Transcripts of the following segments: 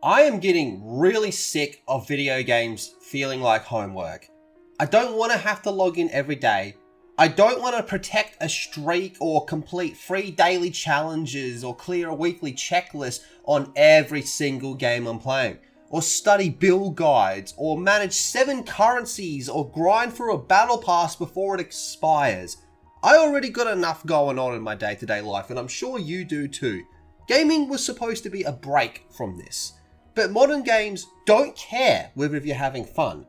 I am getting really sick of video games feeling like homework. I don't want to have to log in every day. I don't want to protect a streak or complete 3 daily challenges or clear a weekly checklist on every single game I'm playing, or study build guides, or manage 7 currencies, or grind through a battle pass before it expires. I already got enough going on in my day-to-day life, and I'm sure you do too. Gaming was supposed to be a break from this. But modern games don't care whether you're having fun.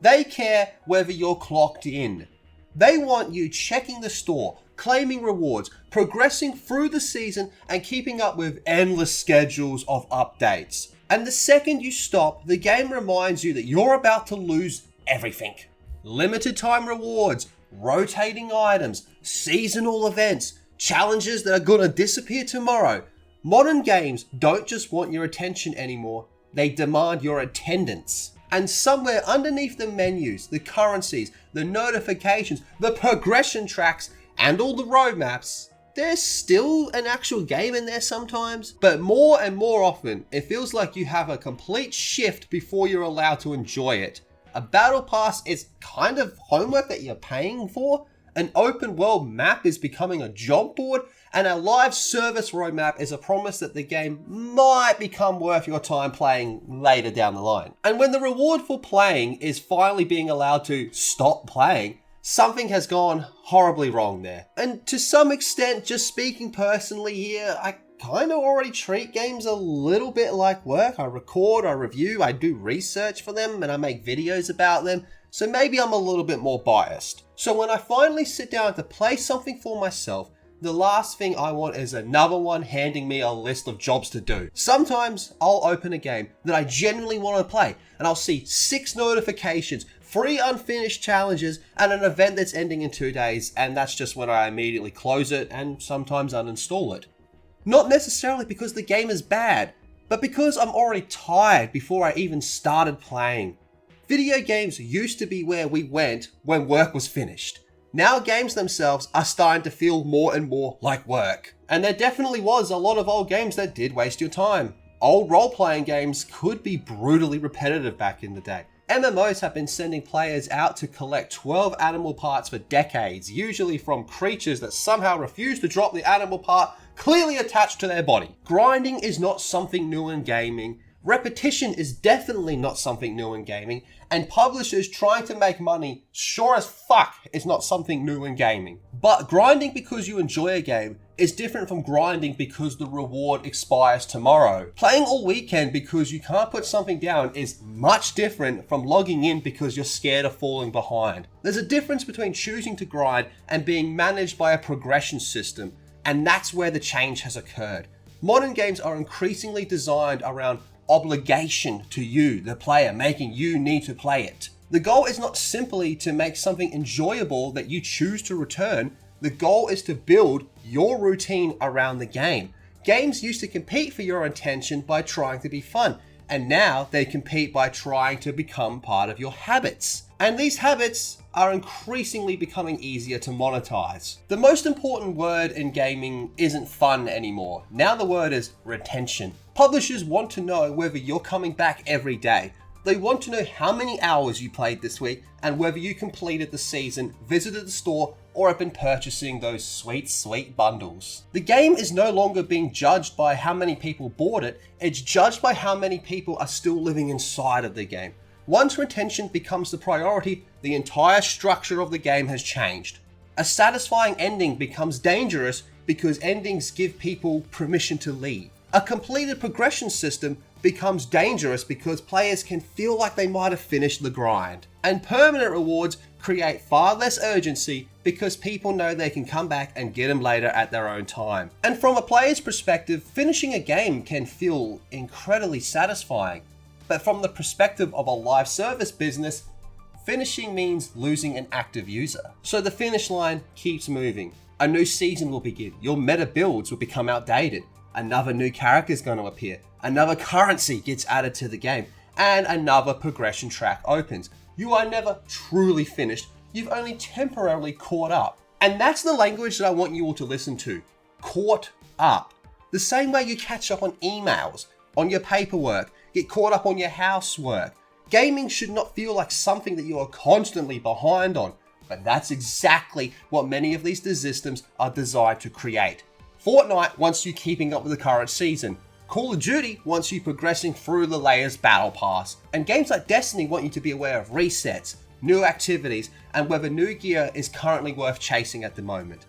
They care whether you're clocked in. They want you checking the store, claiming rewards, progressing through the season, and keeping up with endless schedules of updates. And the second you stop, the game reminds you that you're about to lose everything. Limited time rewards, rotating items, seasonal events, challenges that are gonna disappear tomorrow. Modern games don't just want your attention anymore, they demand your attendance. And somewhere underneath the menus, the currencies, the notifications, the progression tracks, and all the roadmaps, there's still an actual game in there sometimes. But more and more often, it feels like you have a complete shift before you're allowed to enjoy it. A battle pass is kind of homework that you're paying for. An open world map is becoming a job board, and a live service roadmap is a promise that the game might become worth your time playing later down the line. And when the reward for playing is finally being allowed to stop playing, something has gone horribly wrong there. And to some extent, just speaking personally here, I kind of already treat games a little bit like work. I record, I review, I do research for them, and I make videos about them. So maybe I'm a little bit more biased. So when I finally sit down to play something for myself, the last thing I want is another one handing me a list of jobs to do. Sometimes I'll open a game that I genuinely want to play, and I'll see 6 notifications, 3 unfinished challenges, and an event that's ending in 2 days, and that's just when I immediately close it and sometimes uninstall it. Not necessarily because the game is bad, but because I'm already tired before I even started playing. Video games used to be where we went when work was finished. Now games themselves are starting to feel more and more like work. And there definitely was a lot of old games that did waste your time. Old role-playing games could be brutally repetitive back in the day. MMOs have been sending players out to collect 12 animal parts for decades, usually from creatures that somehow refuse to drop the animal part clearly attached to their body. Grinding is not something new in gaming. Repetition is definitely not something new in gaming, and publishers trying to make money sure as fuck is not something new in gaming. But grinding because you enjoy a game is different from grinding because the reward expires tomorrow. Playing all weekend because you can't put something down is much different from logging in because you're scared of falling behind. There's a difference between choosing to grind and being managed by a progression system, and that's where the change has occurred. Modern games are increasingly designed around obligation to you, the player, making you need to play it. The goal is not simply to make something enjoyable that you choose to return. The goal is to build your routine around the game. Games used to compete for your attention by trying to be fun, and now they compete by trying to become part of your habits. And these habits are increasingly becoming easier to monetize. The most important word in gaming isn't fun anymore. Now the word is retention. Publishers want to know whether you're coming back every day. They want to know how many hours you played this week and whether you completed the season, visited the store, or have been purchasing those sweet, sweet bundles. The game is no longer being judged by how many people bought it, it's judged by how many people are still living inside of the game. Once retention becomes the priority, the entire structure of the game has changed. A satisfying ending becomes dangerous because endings give people permission to leave. A completed progression system becomes dangerous because players can feel like they might have finished the grind. And permanent rewards create far less urgency because people know they can come back and get them later at their own time. And from a player's perspective, finishing a game can feel incredibly satisfying. But from the perspective of a live service business, finishing means losing an active user. So the finish line keeps moving. A new season will begin. Your meta builds will become outdated. Another new character is going to appear. Another currency gets added to the game. And another progression track opens. You are never truly finished. You've only temporarily caught up. And that's the language that I want you all to listen to. Caught up. The same way you catch up on emails, on your paperwork, get caught up on your housework. Gaming should not feel like something that you are constantly behind on, but that's exactly what many of these systems are designed to create. Fortnite wants you keeping up with the current season. Call of Duty wants you progressing through the latest battle pass. And games like Destiny want you to be aware of resets, new activities, and whether new gear is currently worth chasing at the moment.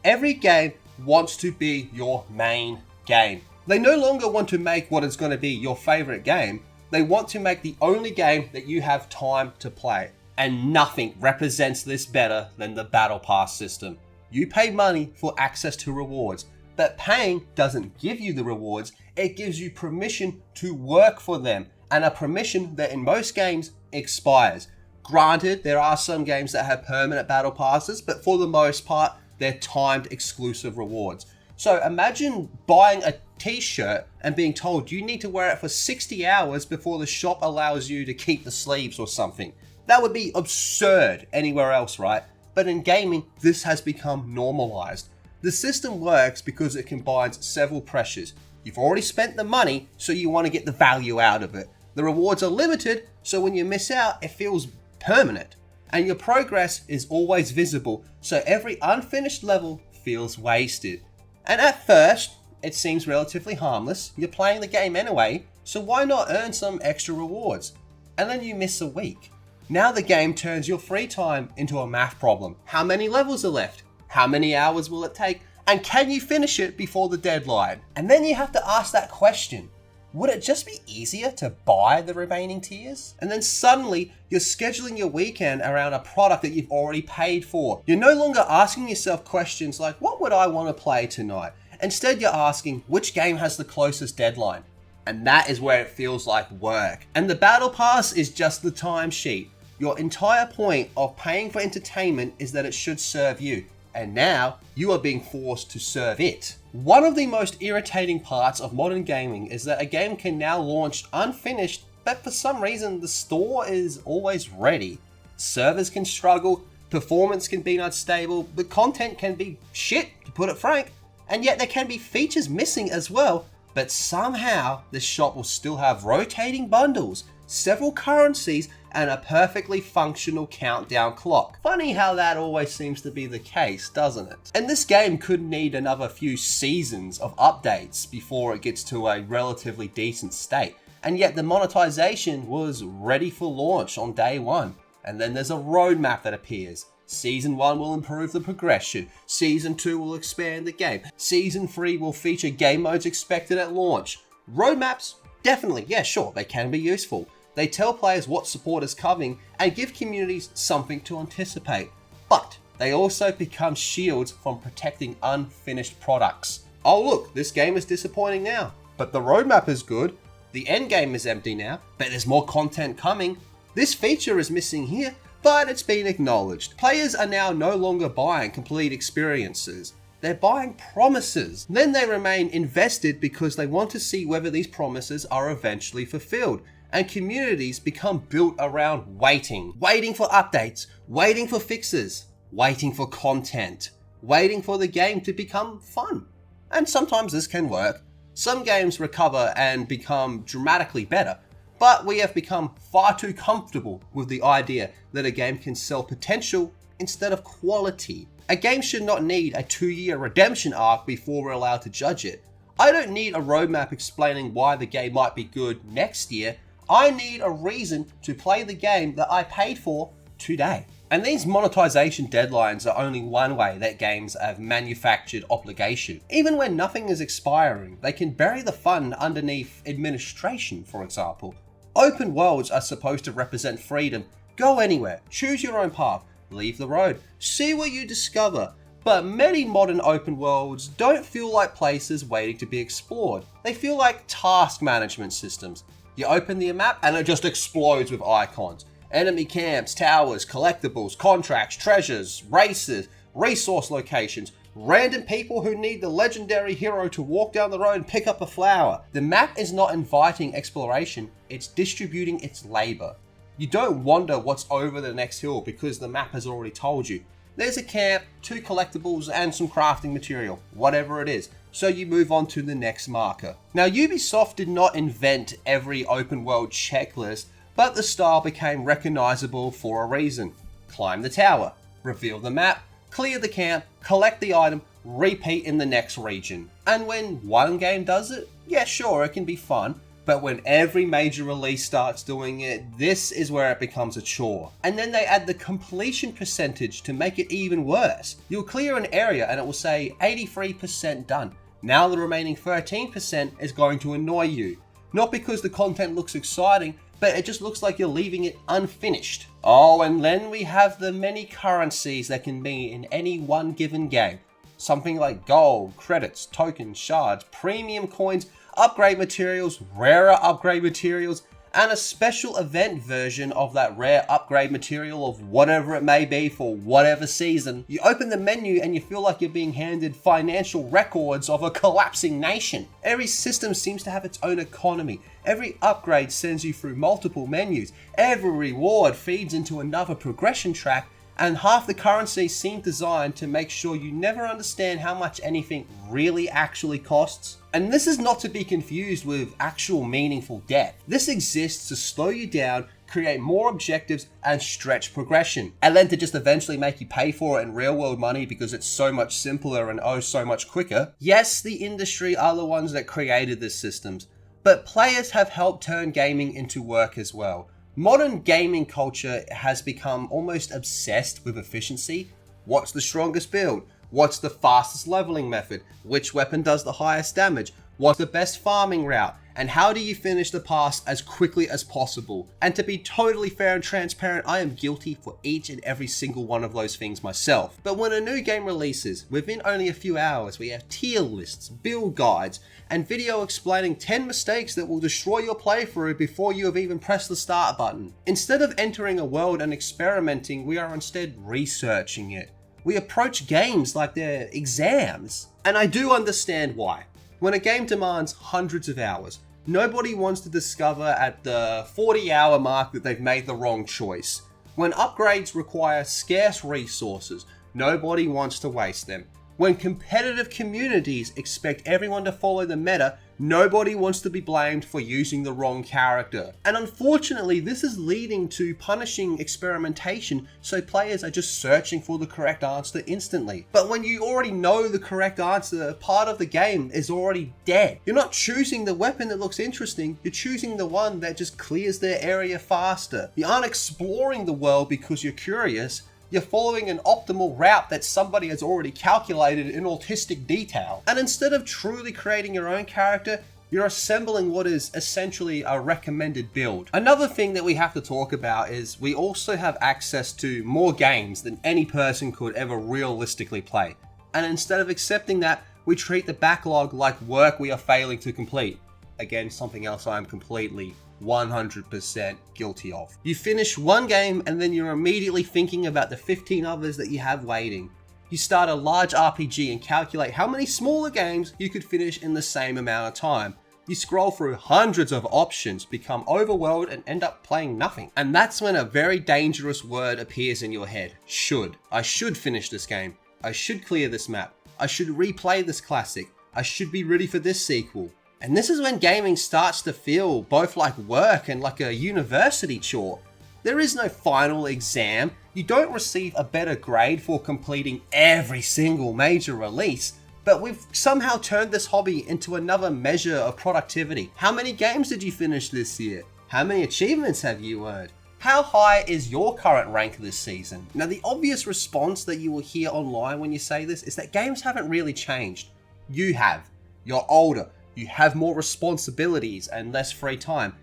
Every game wants to be your main game. They no longer want to make what is going to be your favorite game. They want to make the only game that you have time to play. And nothing represents this better than the Battle Pass system. You pay money for access to rewards, but paying doesn't give you the rewards, it gives you permission to work for them, and a permission that in most games expires. Granted, there are some games that have permanent Battle Passes, but for the most part, they're timed exclusive rewards. So imagine buying a t-shirt and being told you need to wear it for 60 hours before the shop allows you to keep the sleeves or something. That would be absurd anywhere else, right? But in gaming, this has become normalized. The system works because it combines several pressures. You've already spent the money, so you want to get the value out of it. The rewards are limited, so when you miss out, it feels permanent. And your progress is always visible, so every unfinished level feels wasted. And at first, it seems relatively harmless. You're playing the game anyway, so why not earn some extra rewards? And then you miss a week. Now the game turns your free time into a math problem. How many levels are left? How many hours will it take? And can you finish it before the deadline? And then you have to ask that question. Would it just be easier to buy the remaining tiers? And then suddenly, you're scheduling your weekend around a product that you've already paid for. You're no longer asking yourself questions like, what would I want to play tonight? Instead, you're asking, which game has the closest deadline? And that is where it feels like work. And the Battle Pass is just the timesheet. Your entire point of paying for entertainment is that it should serve you. And now, you are being forced to serve it. One of the most irritating parts of modern gaming is that a game can now launch unfinished, but for some reason the store is always ready. Servers can struggle, performance can be unstable, the content can be shit, to put it frank, and yet there can be features missing as well, but somehow the shop will still have rotating bundles, several currencies, and a perfectly functional countdown clock. Funny how that always seems to be the case, doesn't it? And this game could need another few seasons of updates before it gets to a relatively decent state. And yet the monetization was ready for launch on day one. And then there's a roadmap that appears. Season 1 will improve the progression. Season 2 will expand the game. Season 3 will feature game modes expected at launch. Roadmaps? Definitely, yeah, sure, they can be useful. They tell players what support is coming and give communities something to anticipate. But they also become shields from protecting unfinished products. Oh look, this game is disappointing now, but the roadmap is good. The endgame is empty now, but there's more content coming. This feature is missing here, but it's been acknowledged. Players are now no longer buying complete experiences. They're buying promises. Then they remain invested because they want to see whether these promises are eventually fulfilled. And communities become built around waiting. Waiting for updates, waiting for fixes, waiting for content, waiting for the game to become fun. And sometimes this can work. Some games recover and become dramatically better, but we have become far too comfortable with the idea that a game can sell potential instead of quality. A game should not need a 2-year redemption arc before we're allowed to judge it. I don't need a roadmap explaining why the game might be good next year. I need a reason to play the game that I paid for today. And these monetization deadlines are only one way that games have manufactured obligation. Even when nothing is expiring, they can bury the fun underneath administration, for example. Open worlds are supposed to represent freedom. Go anywhere, choose your own path, leave the road, see what you discover. But many modern open worlds don't feel like places waiting to be explored. They feel like task management systems. You open the map and it just explodes with icons. Enemy camps, towers, collectibles, contracts, treasures, races, resource locations, random people who need the legendary hero to walk down the road and pick up a flower. The map is not inviting exploration, it's distributing its labor. You don't wonder what's over the next hill because the map has already told you. There's a camp, 2 collectibles, and some crafting material, whatever it is. so you move on to the next marker. Now, Ubisoft did not invent every open world checklist, but the style became recognizable for a reason. Climb the tower, reveal the map, clear the camp, collect the item, repeat in the next region. And when one game does it, yeah sure, it can be fun, but when every major release starts doing it, this is where it becomes a chore. And then they add the completion percentage to make it even worse. You'll clear an area and it will say 83% done. Now the remaining 13% is going to annoy you. Not because the content looks exciting, but it just looks like you're leaving it unfinished. Oh, and then we have the many currencies that can be in any one given game. Something like gold, credits, tokens, shards, premium coins, upgrade materials, rarer upgrade materials, and a special event version of that rare upgrade material of whatever it may be for whatever season. You open the menu and you feel like you're being handed financial records of a collapsing nation. Every system seems to have its own economy. Every upgrade sends you through multiple menus. Every reward feeds into another progression track, and half the currencies seem designed to make sure you never understand how much anything really actually costs. And this is not to be confused with actual meaningful depth. This exists to slow you down, create more objectives, and stretch progression. And then to just eventually make you pay for it in real world money because it's so much simpler and oh so much quicker. Yes, the industry are the ones that created these systems, but players have helped turn gaming into work as well. Modern gaming culture has become almost obsessed with efficiency. What's the strongest build? What's the fastest leveling method? Which weapon does the highest damage? What's the best farming route? And how do you finish the pass as quickly as possible? And to be totally fair and transparent, I am guilty for each and every single one of those things myself. But when a new game releases, within only a few hours, we have tier lists, build guides, and video explaining 10 mistakes that will destroy your playthrough before you have even pressed the start button. Instead of entering a world and experimenting, we are instead researching it. We approach games like they're exams. And I do understand why. When a game demands hundreds of hours, nobody wants to discover at the 40-hour mark that they've made the wrong choice. When upgrades require scarce resources, nobody wants to waste them. When competitive communities expect everyone to follow the meta, nobody wants to be blamed for using the wrong character. And unfortunately, this is leading to punishing experimentation, so players are just searching for the correct answer instantly. But when you already know the correct answer, part of the game is already dead. You're not choosing the weapon that looks interesting, you're choosing the one that just clears their area faster. You aren't exploring the world because you're curious. You're following an optimal route that somebody has already calculated in autistic detail. And instead of truly creating your own character, you're assembling what is essentially a recommended build. Another thing that we have to talk about is we also have access to more games than any person could ever realistically play. And instead of accepting that, we treat the backlog like work we are failing to complete. Again, something else I am completely 100% guilty of. You finish one game and then you're immediately thinking about the 15 others that you have waiting. You start a large RPG and calculate how many smaller games you could finish in the same amount of time. You scroll through hundreds of options, become overwhelmed, and end up playing nothing. And that's when a very dangerous word appears in your head. Should. I should finish this game. I should clear this map. I should replay this classic. I should be ready for this sequel. And this is when gaming starts to feel both like work and like a university chore. There is no final exam. You don't receive a better grade for completing every single major release. But we've somehow turned this hobby into another measure of productivity. How many games did you finish this year? How many achievements have you earned? How high is your current rank this season? Now, the obvious response that you will hear online when you say this is that games haven't really changed. You have. You're older. You have more responsibilities and less free time.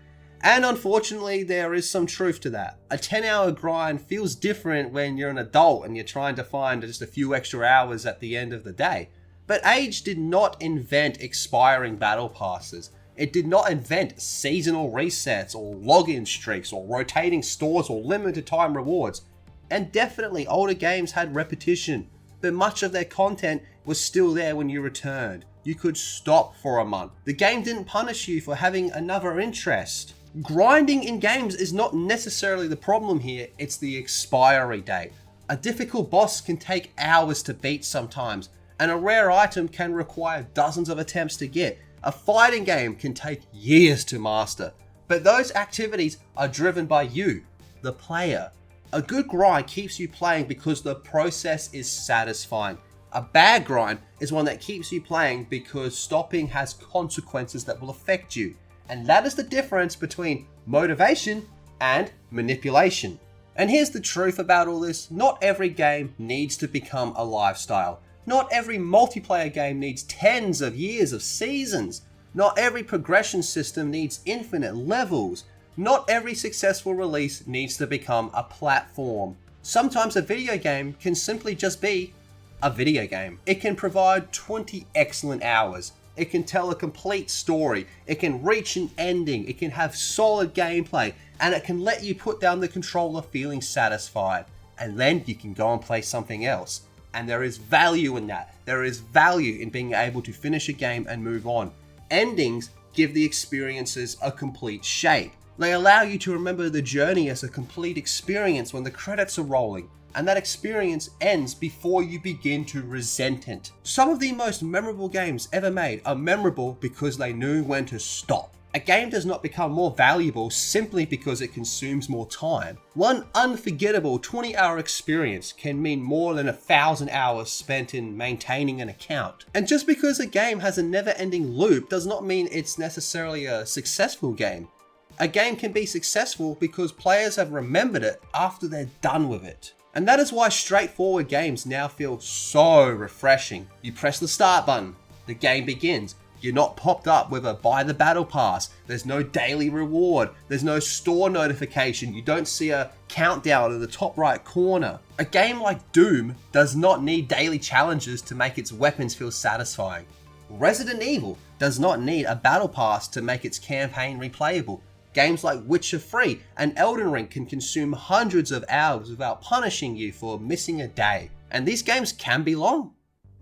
And unfortunately, there is some truth to that. A 10-hour grind feels different when you're an adult and you're trying to find just a few extra hours at the end of the day. But age did not invent expiring battle passes. It did not invent seasonal resets or login streaks or rotating stores or limited time rewards. And definitely older games had repetition, but much of their content was still there when you returned. You could stop for a month. The game didn't punish you for having another interest. Grinding in games is not necessarily the problem here, it's the expiry date. A difficult boss can take hours to beat sometimes. and a rare item can require dozens of attempts to get. A fighting game can take years to master, but those activities are driven by you, the player. A good grind keeps you playing because the process is satisfying. A bad grind is one that keeps you playing because stopping has consequences that will affect you. And that is the difference between motivation and manipulation. And here's the truth about all this: not every game needs to become a lifestyle. Not every multiplayer game needs tens of years of seasons. Not every progression system needs infinite levels. Not every successful release needs to become a platform. Sometimes a video game can simply just be a video game. It can provide 20 excellent hours. It can tell a complete story. It can reach an ending. It can have solid gameplay. And it can let you put down the controller feeling satisfied. And then you can go and play something else. And there is value in that. There is value in being able to finish a game and move on. Endings give the experiences a complete shape. They allow you to remember the journey as a complete experience when the credits are rolling, and that experience ends before you begin to resent it. Some of the most memorable games ever made are memorable because they knew when to stop. A game does not become more valuable simply because it consumes more time. One unforgettable 20-hour experience can mean more than 1,000 hours spent in maintaining an account. And just because a game has a never-ending loop does not mean it's necessarily a successful game. A game can be successful because players have remembered it after they're done with it. And that is why straightforward games now feel so refreshing. You press the start button, the game begins. You're not popped up with a buy the battle pass. There's no daily reward. There's no store notification. You don't see a countdown in the top right corner. A game like Doom does not need daily challenges to make its weapons feel satisfying. Resident Evil does not need a battle pass to make its campaign replayable. Games like Witcher 3 and Elden Ring can consume hundreds of hours without punishing you for missing a day. And these games can be long.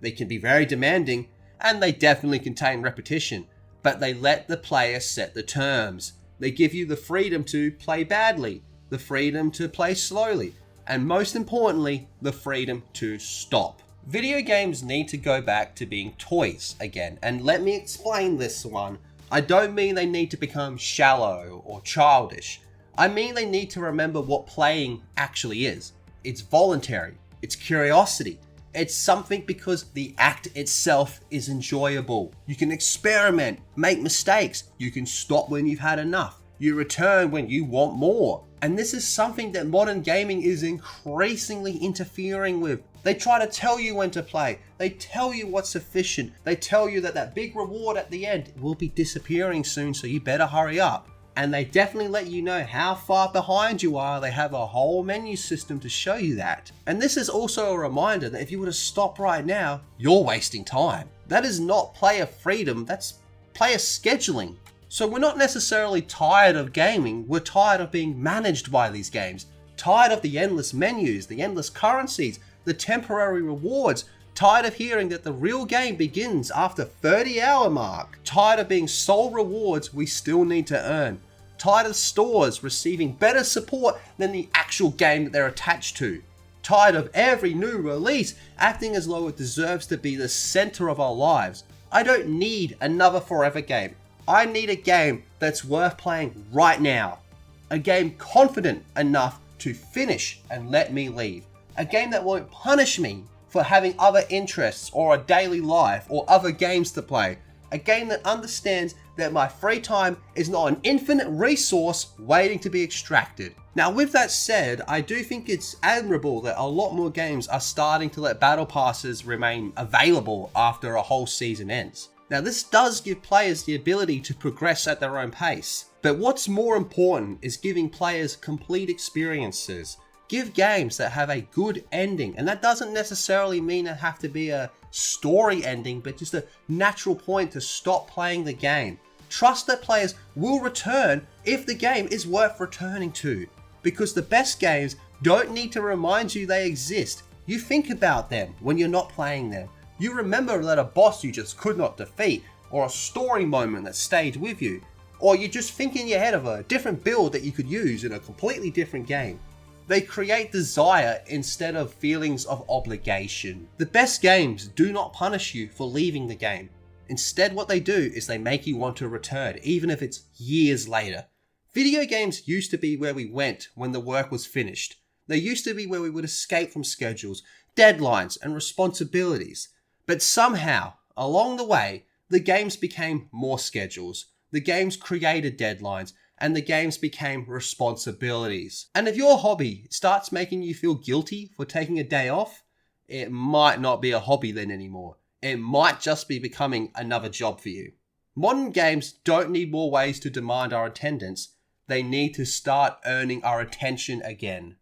They can be very demanding, and they definitely contain repetition, but they let the player set the terms. They give you the freedom to play badly, the freedom to play slowly, and most importantly, the freedom to stop. Video games need to go back to being toys again, and let me explain this one. I don't mean they need to become shallow or childish. I mean they need to remember what playing actually is. It's voluntary. It's curiosity. It's something because the act itself is enjoyable. You can experiment, make mistakes. You can stop when you've had enough. You return when you want more. And this is something that modern gaming is increasingly interfering with. They try to tell you when to play. They tell you what's sufficient. They tell you that big reward at the end will be disappearing soon, so you better hurry up. And they definitely let you know how far behind you are. They have a whole menu system to show you that. And this is also a reminder that if you were to stop right now, you're wasting time. That is not player freedom, that's player scheduling. So we're not necessarily tired of gaming, we're tired of being managed by these games. Tired of the endless menus, the endless currencies, the temporary rewards. Tired of hearing that the real game begins after 30-hour mark. Tired of being sold rewards we still need to earn. Tired of stores receiving better support than the actual game that they're attached to. Tired of every new release acting as though it deserves to be the center of our lives. I don't need another forever game. I need a game that's worth playing right now. A game confident enough to finish and let me leave. A game that won't punish me for having other interests or a daily life or other games to play. A game that understands that my free time is not an infinite resource waiting to be extracted. Now with that said, I do think it's admirable that a lot more games are starting to let battle passes remain available after a whole season ends. Now this does give players the ability to progress at their own pace, but what's more important is giving players complete experiences. Give games that have a good ending, and that doesn't necessarily mean it have to be a story ending, but just a natural point to stop playing the game. Trust that players will return if the game is worth returning to, because the best games don't need to remind you they exist. You think about them when you're not playing them. You remember that a boss you just could not defeat, or a story moment that stayed with you, or you just think in your head of a different build that you could use in a completely different game. They create desire instead of feelings of obligation. The best games do not punish you for leaving the game. Instead, what they do is they make you want to return, even if it's years later. Video games used to be where we went when the work was finished. They used to be where we would escape from schedules, deadlines, and responsibilities. But somehow, along the way, the games became more schedules. The games created deadlines, and the games became responsibilities. And if your hobby starts making you feel guilty for taking a day off, it might not be a hobby then anymore. It might just be becoming another job for you. Modern games don't need more ways to demand our attendance. They need to start earning our attention again.